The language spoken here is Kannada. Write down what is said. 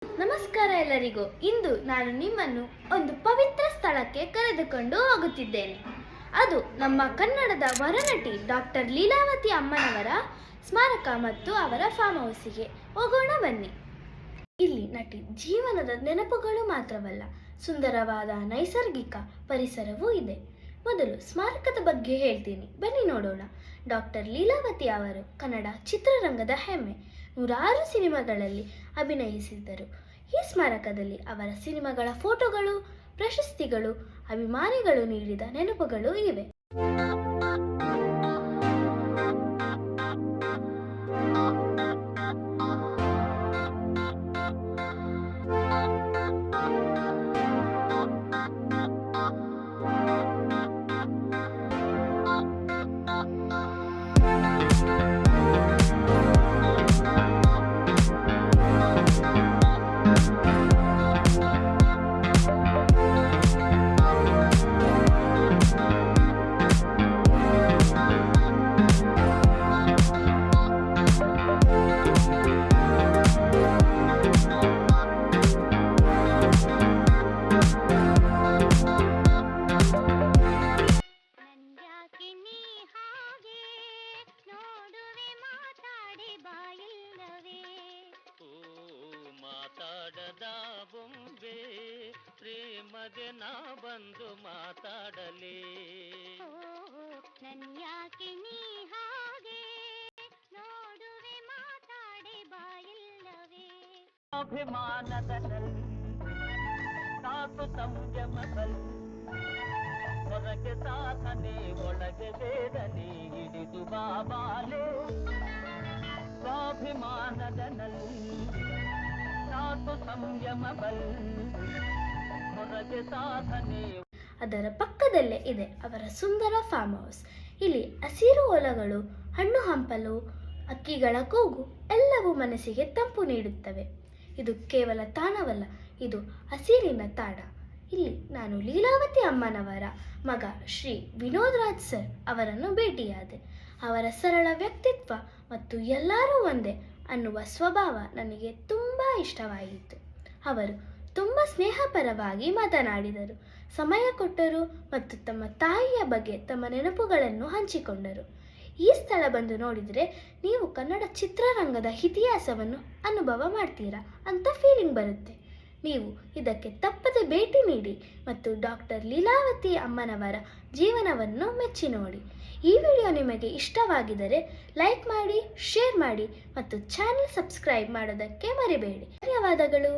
ನಮಸ್ಕಾರ ಎಲ್ಲರಿಗೂ. ಇಂದು ನಾನು ನಿಮ್ಮನ್ನು ಒಂದು ಪವಿತ್ರ ಸ್ಥಳಕ್ಕೆ ಕರೆದುಕೊಂಡು ಹೋಗುತ್ತಿದ್ದೇನೆ. ಅದು ನಮ್ಮ ಕನ್ನಡದ ವರನಟಿ ಡಾಕ್ಟರ್ ಲೀಲಾವತಿ ಅಮ್ಮನವರ ಸ್ಮಾರಕ ಮತ್ತು ಅವರ ಫಾರ್ಮ್ ಹೌಸಿಗೆ ಹೋಗೋಣ ಬನ್ನಿ. ಇಲ್ಲಿ ನಟಿ ಜೀವನದ ನೆನಪುಗಳು ಮಾತ್ರವಲ್ಲ, ಸುಂದರವಾದ ನೈಸರ್ಗಿಕ ಪರಿಸರವೂ ಇದೆ. ಮೊದಲು ಸ್ಮಾರಕದ ಬಗ್ಗೆ ಹೇಳ್ತೀನಿ, ಬನ್ನಿ ನೋಡೋಣ. ಡಾಕ್ಟರ್ ಲೀಲಾವತಿ ಅವರು ಕನ್ನಡ ಚಿತ್ರರಂಗದ ಹೆಮ್ಮೆ. 106 ಸಿನಿಮಾಗಳಲ್ಲಿ ಅಭಿನಯಿಸಿದ್ದರು. ಈ ಸ್ಮಾರಕದಲ್ಲಿ ಅವರ ಸಿನಿಮಾಗಳ ಫೋಟೋಗಳು, ಪ್ರಶಸ್ತಿಗಳು, ಅಭಿಮಾನಿಗಳು ನೀಡಿದ ನೆನಪುಗಳು ಇವೆ. ಮಾತಾಡದ ಬೊಂಬೆ ಪ್ರೇಮದೆ ನಾ ಬಂದು ಮಾತಾಡಲೇ. ನನ್ಯಾಕೆ ನೀ ಹಾಗೆ ನೋಡುವೆ ಮಾತಾಡೆ ಬಾಯಿಲ್ಲವೇ. ಅಭಿಮಾನದಲ್ಲಿ ಸಾಕು ಸಂಯಮದಲ್ಲಿ, ಹೊರಗೆ ಸಾಧನೆ ಒಳಗೆ ವೇದನೆ ಹಿಡಿದು ಬಾಬಾಲೆ. ಸ್ವಾಭಿಮಾನದಲ್ಲಿ ಸಾಕು ಸಂಯಮದಲ್ಲಿ, ಹೊರಗೆ ಸಾಧನೆ. ಅದರ ಪಕ್ಕದಲ್ಲೇ ಇದೆ ಅವರ ಸುಂದರ ಫಾರ್ಮ್ ಹೌಸ್. ಇಲ್ಲಿ ಹಸಿರು ಹೊಲಗಳು, ಹಣ್ಣು ಹಂಪಲು, ಹಕ್ಕಿಗಳ ಕೂಗು ಎಲ್ಲವೂ ಮನಸ್ಸಿಗೆ ತಂಪು ನೀಡುತ್ತವೆ. ಇದು ಕೇವಲ ತಾಣವಲ್ಲ, ಇದು ಹಸಿರಿನ ತಾಣ. ಇಲ್ಲಿ ನಾನು ಲೀಲಾವತಿ ಅಮ್ಮನವರ ಮಗ ಶ್ರೀ ವಿನೋದ್ ರಾಜ್ ಸರ್ ಅವರನ್ನು ಭೇಟಿಯಾದೆ. ಅವರ ಸರಳ ವ್ಯಕ್ತಿತ್ವ ಮತ್ತು ಎಲ್ಲರೂ ಒಂದೇ ಅನ್ನುವ ಸ್ವಭಾವ ನನಗೆ ತುಂಬ ಇಷ್ಟವಾಯಿತು. ಅವರು ತುಂಬ ಸ್ನೇಹಪರವಾಗಿ ಮಾತನಾಡಿದರು, ಸಮಯ ಕೊಟ್ಟರು ಮತ್ತು ತಮ್ಮ ತಾಯಿಯ ಬಗ್ಗೆ ತಮ್ಮ ನೆನಪುಗಳನ್ನು ಹಂಚಿಕೊಂಡರು. ಈ ಸ್ಥಳ ಬಂದು ನೋಡಿದರೆ ನೀವು ಕನ್ನಡ ಚಿತ್ರರಂಗದ ಇತಿಹಾಸವನ್ನು ಅನುಭವ ಮಾಡ್ತೀರಾ ಅಂತ ಫೀಲಿಂಗ್ ಬರುತ್ತೆ. ನೀವು ಇದಕ್ಕೆ ತಪ್ಪದೆ ಭೇಟಿ ನೀಡಿ ಮತ್ತು ಡಾಕ್ಟರ್ ಲೀಲಾವತಿ ಅಮ್ಮನವರ ಜೀವನವನ್ನು ಮೆಚ್ಚಿ ನೋಡಿ. ಈ ವಿಡಿಯೋ ನಿಮಗೆ ಇಷ್ಟವಾಗಿದ್ದರೆ ಲೈಕ್ ಮಾಡಿ, ಶೇರ್ ಮಾಡಿ ಮತ್ತು ಚಾನೆಲ್ ಸಬ್ಸ್ಕ್ರೈಬ್ ಮಾಡೋದಕ್ಕೆ ಮರಿಬೇಡಿ. ಧನ್ಯವಾದಗಳು.